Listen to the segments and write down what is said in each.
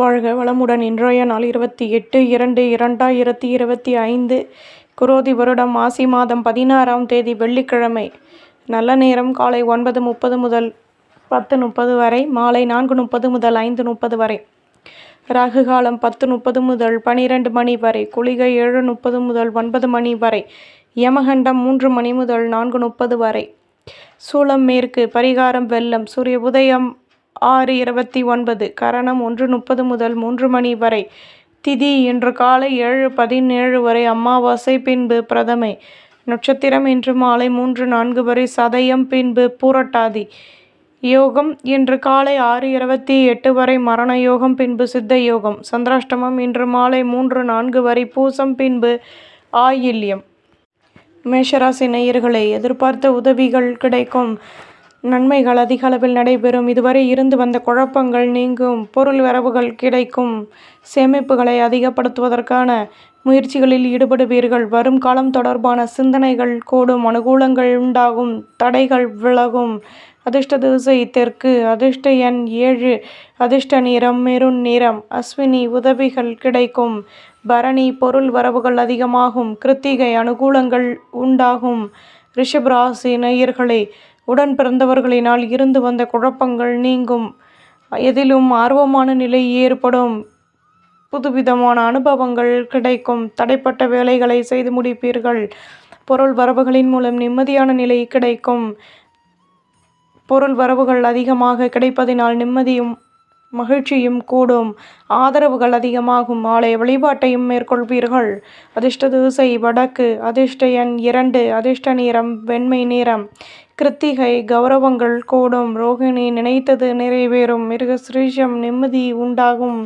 வாழ்க வளமுடன். இன்றைய நாள் 28/2/2025 குரோதி வருடம் மாசி மாதம் 16ஆம் தேதி வெள்ளிக்கிழமை. நல்ல நேரம் காலை 9:30 முதல் 10:30 வரை, மாலை 4:30 முதல் 5:30 வரை. ராகு காலம் 10:30 முதல் 12 மணி வரை, குளிகை 7:30 முதல் 9 மணி வரை, யமகண்டம் 3 மணி முதல் 4:30 வரை. சூலம் மேற்கு, பரிகாரம் வெள்ளம். சூரிய உதயம் 6:29, கரணம் 1:30 முதல் 3 மணி வரை. திதி இன்று காலை 7:17 வரை, அமாவாசை பின்பு பிரதமை. நட்சத்திரம் இன்று மாலை 3:04 வரை, சதயம் பின்பு பூரட்டாதி. யோகம் இன்று காலை 6:28 வரை, மரண யோகம் பின்பு சித்த யோகம். சந்திராஷ்டமம் இன்று மாலை 3:04 வரை, பூசம் பின்பு ஆயில்யம். மேஷராசி நேயர்களே, எதிர்பார்த்த உதவிகள் கிடைக்கும், நன்மைகள் அதிக அளவில் நடைபெறும். இதுவரை இருந்து வந்த குழப்பங்கள் நீங்கும், பொருள் வரவுகள் கிடைக்கும், சேமிப்புகளை அதிகப்படுத்துவதற்கான முயற்சிகளில் ஈடுபடுவீர்கள். வரும் காலம் தொடர்பான சிந்தனைகள் கூடும், அனுகூலங்கள் உண்டாகும், தடைகள் விலகும். அதிர்ஷ்ட திசை தெற்கு, அதிர்ஷ்ட எண் 7, அதிர்ஷ்ட நிறம் மெரூன் நிறம். அஸ்வினி உதவிகள் கிடைக்கும், பரணி பொருள் வரவுகள் அதிகமாகும், கிருத்திகை அனுகூலங்கள் உண்டாகும். ரிஷபராசி நேயர்களே, உடன் பிறந்தவர்களினால் இருந்து வந்த குழப்பங்கள் நீங்கும், எதிலும் ஆர்வமான நிலை ஏற்படும், புதுவிதமான அனுபவங்கள் கிடைக்கும், தடைப்பட்ட வேலைகளை செய்து முடிப்பீர்கள். பொருள் வரவுகளின் மூலம் நிம்மதியான நிலை கிடைக்கும். பொருள் வரவுகள் அதிகமாக கிடைப்பதினால் நிம்மதியும் மகிழ்ச்சியும் கூடும், ஆதரவுகள் அதிகமாகும், ஆலய வழிபாட்டையும் மேற்கொள்வீர்கள். அதிர்ஷ்ட திசை வடக்கு, அதிர்ஷ்ட எண் 2, அதிர்ஷ்ட நிறம் வெண்மை நிறம். கிருத்திகை கௌரவங்கள் கூடும், ரோகிணி நினைத்தது நிறைவேறும், மிருகசிரீஷம் நிம்மதி உண்டாகும்.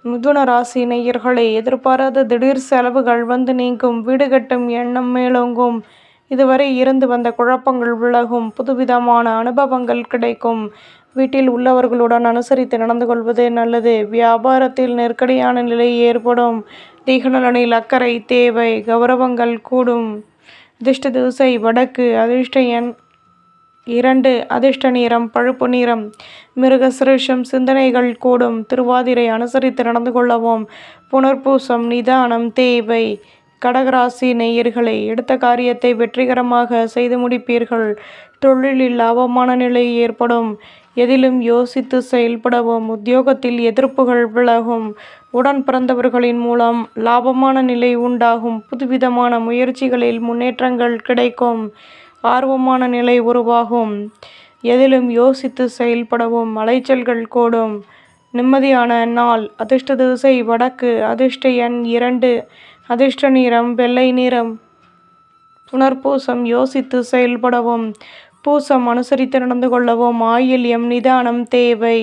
மிதுன ராசி நேயர்களே, எதிர்பாராத திடீர் செலவுகள் வந்து நீங்கும், வீடு கட்டும் எண்ணம் மேலோங்கும், இதுவரை இருந்து வந்த குழப்பங்கள் விலகும், புதுவிதமான அனுபவங்கள் கிடைக்கும். வீட்டில் உள்ளவர்களுடன் அனுசரித்து நடந்து கொள்வது நல்லது. வியாபாரத்தில் நெருக்கடியான நிலை ஏற்படும், தேகநலனில் அக்கறை தேவை, கௌரவங்கள் கூடும். அதிர்ஷ்ட திசை வடக்கு, அதிர்ஷ்ட எண் 2, அதிர்ஷ்ட நிறம் பழுப்பு நிறம். மிருகசிரீஷம் சிந்தனைகள் கூடும், திருவாதிரை அனுசரித்து நடந்து கொள்ளவும், புனர்பூசம் நிதானம் தேவை. கடகராசி நேயர்களே, எடுத்த காரியத்தை வெற்றிகரமாக செய்து முடிப்பீர்கள். தொழிலில் லாபமான நிலை ஏற்படும், எதிலும் யோசித்து செயல்படவும். உத்தியோகத்தில் எதிர்ப்புகள் விலகும், உடன் பிறந்தவர்களின் மூலம் லாபமான நிலை உண்டாகும், புதுவிதமான முயற்சிகளில் முன்னேற்றங்கள் கிடைக்கும், ஆர்வமான நிலை உருவாகும், எதிலும் யோசித்து செயல்படவும். அலைச்சல்கள் கூடும், நிம்மதியான நாள். அதிர்ஷ்ட திசை வடக்கு, அதிர்ஷ்ட எண் 2, அதிர்ஷ்ட நிறம் வெள்ளை நிறம். புனர்பூசம் யோசித்து செயல்படவும், பூசம் அனுசரித்து நடந்து கொள்ளவும், ஆயில்யம் நிதானம் தேவை.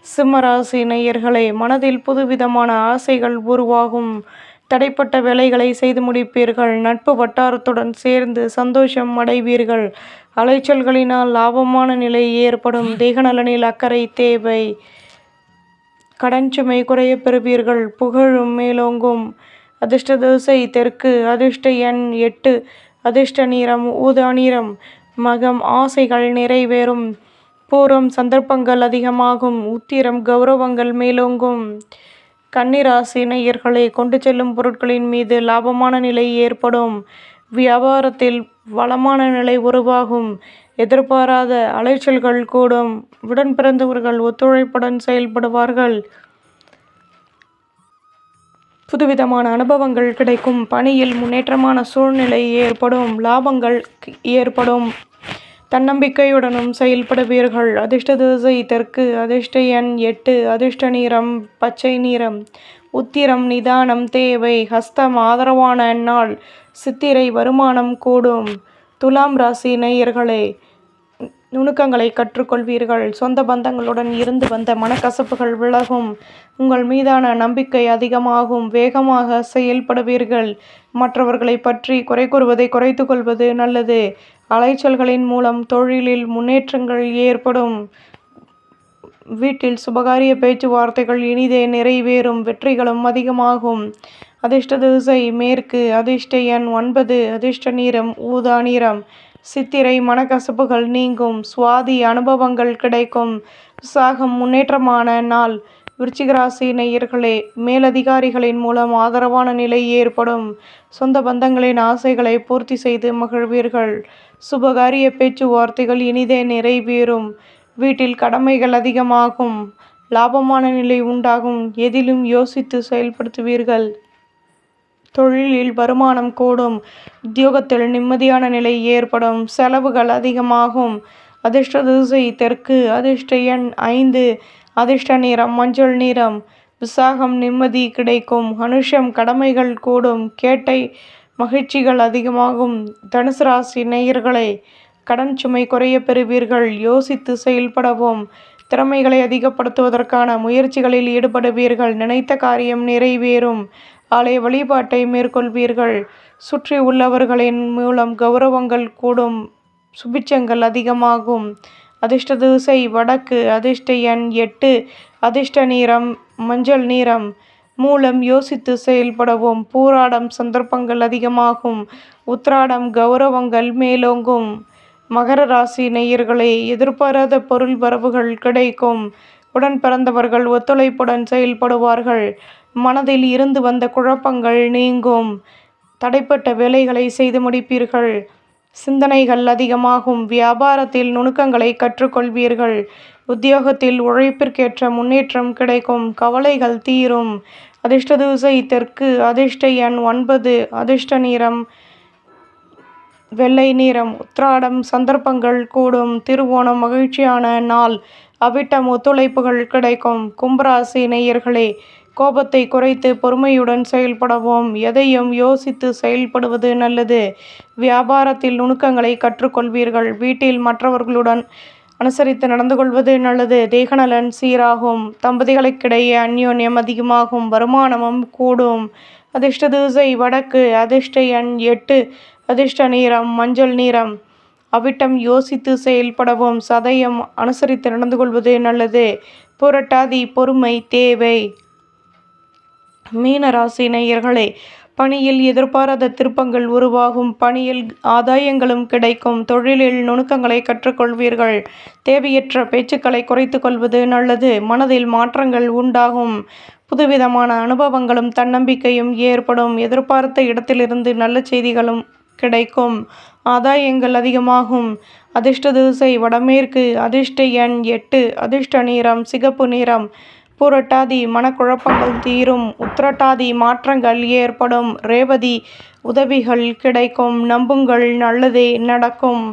சிம்மராசி நேயர்களே, மனதில் புதுவிதமான ஆசைகள் உருவாகும், தடைப்பட்ட வேலைகளை செய்து முடிப்பீர்கள். நட்பு வட்டாரத்துடன் சேர்ந்து சந்தோஷம் அடைவீர்கள். அலைச்சல்களினால் லாபமான நிலை ஏற்படும், தேகநலனில் அக்கறை தேவை. கடன் சுமை குறைய பெறுவீர்கள், புகழும் மேலோங்கும். அதிர்ஷ்ட திசை தெற்கு, அதிர்ஷ்ட எண் 8, அதிர்ஷ்ட நிறம் ஊதா நிறம். மகம் ஆசைகள் நிறைவேறும், பூரம் சந்தர்ப்பங்கள் அதிகமாகும், உத்திரம் கௌரவங்கள் மேலோங்கும். கன்னிராசி நேயர்களே, கொண்டு செல்லும் பொருட்களின் மீது லாபமான நிலை ஏற்படும், வியாபாரத்தில் வளமான நிலை உருவாகும், எதிர்பாராத அலைச்சல்கள் கூடும், உடன் பிறந்தவர்கள் ஒத்துழைப்புடன் செயல்படுவார்கள், புதுவிதமான அனுபவங்கள் கிடைக்கும், பணியில் முன்னேற்றமான சூழ்நிலை ஏற்படும், லாபங்கள் ஏற்படும், தன்னம்பிக்கையுடனும் செயல்படுவீர்கள். அதிர்ஷ்ட திசை தெற்கு, அதிர்ஷ்ட எண் 8, அதிர்ஷ்ட நிறம் பச்சை நிறம். உத்திரம் நிதானம் தேவை, ஹஸ்தம் ஆதரவான நாள், சித்திரை வருமானம் கூடும். துலாம் ராசி நேயர்களே, நுணுக்கங்களை கற்றுக்கொள்வீர்கள். சொந்த பந்தங்களுடன் இருந்து வந்த மனக்கசப்புகள் விலகும், உங்கள் மீதான நம்பிக்கை அதிகமாகும், வேகமாக செயல்படுவீர்கள். மற்றவர்களை பற்றி குறை கூறுவதை குறைத்து கொள்வது நல்லது. அலைச்சல்களின் மூலம் தொழிலில் முன்னேற்றங்கள் ஏற்படும், வீட்டில் சுபகாரிய பேச்சுவார்த்தைகள் இனிதே நிறைவேறும், வெற்றிகளும் அதிகமாகும். அதிர்ஷ்ட திசை மேற்கு, அதிர்ஷ்ட எண் 9, அதிர்ஷ்ட நிறம் ஊதா நிறம். சித்திரை மனக்கசப்புகள் நீங்கும், சுவாதி அனுபவங்கள் கிடைக்கும், விசாகம் முன்னேற்றமான நாள், விருச்சிக ராசி நேயர்களே, மேலதிகாரிகளின் மூலம் ஆதரவான நிலை ஏற்படும். சொந்த பந்தங்களின் ஆசைகளை பூர்த்தி செய்து மகிழ்வீர்கள். சுபகாரிய பேச்சுவார்த்தைகள் இனிதே நிறைவேறும். வீட்டில் கடமைகள் அதிகமாகும். லாபமான நிலை உண்டாகும். எதிலும் யோசித்து செயல்படுத்துவீர்கள். தொழிலில் வருமானம் கூடும். உத்தியோகத்தில் நிம்மதியான நிலை ஏற்படும். செலவுகள் அதிகமாகும். அதிர்ஷ்ட திசை தெற்கு. அதிர்ஷ்ட எண் 5. அதிர்ஷ்ட நிறம் மஞ்சள் நிறம். விசாகம் நிம்மதி கிடைக்கும். அனுஷம் கடமைகள் கூடும். கேட்டை மகிழ்ச்சிகள் அதிகமாகும். தனுசு ராசி நேயர்களே, கடன் சுமை குறைய பெறுவீர்கள். யோசித்து செயல்படவும். திறமைகளை அதிகப்படுத்துவதற்கான முயற்சிகளில் ஈடுபடுவீர்கள். நினைத்த காரியம் நிறைவேறும். ஆலய வழிபாட்டை மேற்கொள்வீர்கள். சுற்றி உள்ளவர்களின் மூலம் கௌரவங்கள் கூடும். சுபிட்சங்கள் அதிகமாகும். அதிர்ஷ்ட திசை வடக்கு. அதிர்ஷ்ட எண் 8. அதிர்ஷ்ட நிறம் மஞ்சள் நிறம். மூலம் யோசித்து செயல்படவும். பூராடம் சந்தர்ப்பங்கள் அதிகமாகும். உத்திராடம் கௌரவங்கள் மேலோங்கும். மகர ராசி நேயர்களே, எதிர்பாராத பொருள் வரவுகள் கிடைக்கும். உடன் பிறந்தவர்கள் ஒத்துழைப்புடன் செயல்படுவார்கள். மனதில் இருந்து வந்த குழப்பங்கள் நீங்கும். தடைப்பட்ட வேலைகளை செய்து முடிப்பீர்கள். சிந்தனைகள் அதிகமாகும். வியாபாரத்தில் நுணுக்கங்களை கற்றுக்கொள்வீர்கள். உத்தியோகத்தில் உழைப்பிற்கேற்ற முன்னேற்றம் கிடைக்கும். கவலைகள் தீரும். அதிர்ஷ்ட திசை தெற்கு. அதிர்ஷ்ட எண் 9. அதிர்ஷ்ட நிறம் வெள்ளை நிறம். உத்திராடம் சந்தர்ப்பங்கள் கூடும். திருவோணம் மகிழ்ச்சியான நாள். அவிட்டம் ஒத்துழைப்புகள் கிடைக்கும். கும்பராசி நேயர்களே, கோபத்தை குறைத்து பொறுமையுடன் செயல்படவும். எதையும் யோசித்து செயல்படுவது நல்லது. வியாபாரத்தில் நுணுக்கங்களை கற்றுக்கொள்வீர்கள். வீட்டில் மற்றவர்களுடன் அனுசரித்து நடந்து கொள்வது நல்லது. தேகநலன் சீராகும். தம்பதிகளுக்கிடையே அந்யோன்யம் அதிகமாகும். வருமானமும் கூடும். அதிர்ஷ்ட திசை வடக்கு. அதிர்ஷ்ட எண் 8. அதிர்ஷ்ட நிறம் மஞ்சள் நிறம். அவிட்டம் யோசித்து செயல்படவும். சதயம் அனுசரித்து நடந்து கொள்வது நல்லது. புரட்டாதி பொறுமை தேவை. மீன ராசி நேயர்களே, பணியில் எதிர்பாராத திருப்பங்கள் உருவாகும். பணியில் ஆதாயங்களும் கிடைக்கும். தொழிலில் நுணுக்கங்களை கற்றுக்கொள்வீர்கள். தேவையற்ற பேச்சுக்களை குறைத்து கொள்வது நல்லது. மனதில் மாற்றங்கள் உண்டாகும். புதுவிதமான அனுபவங்களும் தன்னம்பிக்கையும் ஏற்படும். எதிர்பார்த்த இடத்திலிருந்து நல்ல செய்திகளும் கிடைக்கும். ஆதாயங்கள் அதிகமாகும். அதிர்ஷ்ட திசை வடமேற்கு. அதிர்ஷ்ட எண் 8. அதிர்ஷ்ட நிறம் சிகப்பு நிறம். புரட்டாதி மனக்குழப்பங்கள் தீரும். உத்திரட்டாதி மாற்றங்கள் ஏற்படும். ரேவதி உதவிகள் கிடைக்கும். நம்புங்கள், நல்லதே நடக்கும்.